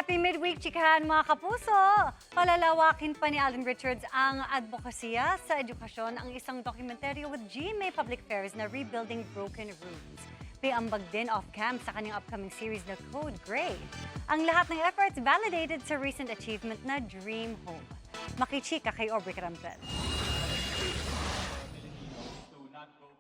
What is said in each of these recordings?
Happy midweek, chikahan mga kapuso! Palalawakin pa ni Alden Richards ang advokasya sa edukasyon ang isang dokumentaryo with GMA Public Affairs na Rebuilding Broken Rooms. May ambag din off-cam sa kanyang upcoming series na Code Gray. Ang lahat ng efforts validated sa recent achievement na Dream Home. Makichika kay Aubrey Carampel.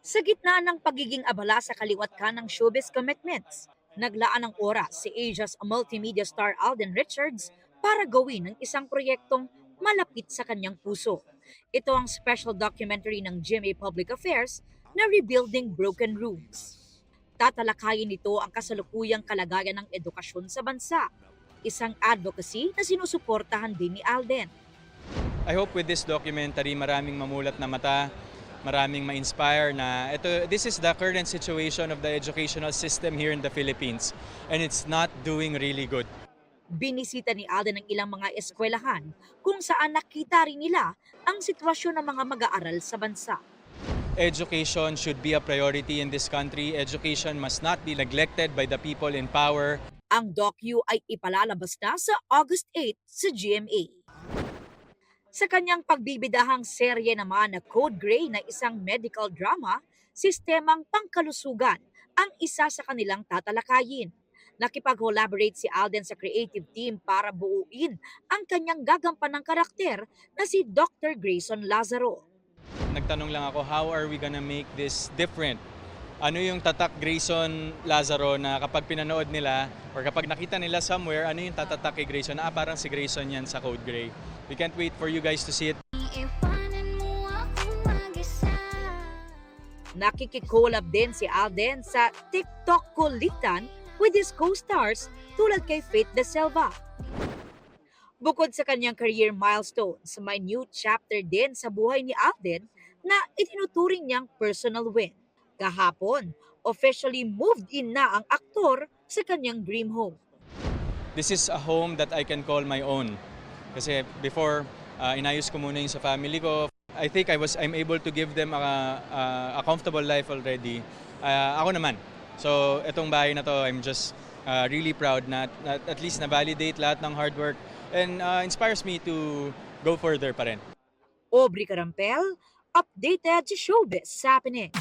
Sa gitna ng pagiging abala sa kaliwat ka ng showbiz commitments, naglaan ng oras si Asia's multimedia star Alden Richards para gawin ang isang proyektong malapit sa kanyang puso. Ito ang special documentary ng GMA Public Affairs na Rebuilding Broken Rooms. Tatalakayin nito ang kasalukuyang kalagayan ng edukasyon sa bansa, isang advocacy na sinusuportahan din ni Alden. I hope with this documentary maraming mamulat na mata, maraming ma-inspire na this is the current situation of the educational system here in the Philippines and it's not doing really good. Binisita ni Alden ang ilang mga eskwelahan kung saan nakita rin nila ang sitwasyon ng mga mag-aaral sa bansa. Education should be a priority in this country. Education must not be neglected by the people in power. Ang docu ay ipalalabas na sa August 8 sa GMA. Sa kanyang pagbibidahang serye naman na Code Gray na isang medical drama, sistemang pangkalusugan ang isa sa kanilang tatalakayin. Nakipag-collaborate si Alden sa creative team para buuin ang kanyang gagampanang karakter na si Dr. Grayson Lazaro. Nagtanong lang ako, how are we gonna make this different? Ano yung tatak Grayson Lazaro na kapag pinanood nila or kapag nakita nila somewhere, ano yung tatatak kay Grayson? Parang si Grayson yan sa Code Gray. We can't wait for you guys to see it. Nakikikolab din si Alden sa TikTok kulitan with his co-stars tulad kay Faith De Silva. Bukod sa kanyang career milestones, may new chapter din sa buhay ni Alden na itinuturing niyang personal win. Kahapon, officially moved in na ang aktor sa kanyang dream home. This is a home that I can call my own. Kasi before, inayos ko muna yung sa family ko. I think I'm able to give them a comfortable life already. Ako naman. So itong bahay na to, I'm just really proud na at least na-validate lahat ng hard work and inspires me to go further pa rin. Aubrey Carampel, updated sa showbiz happening.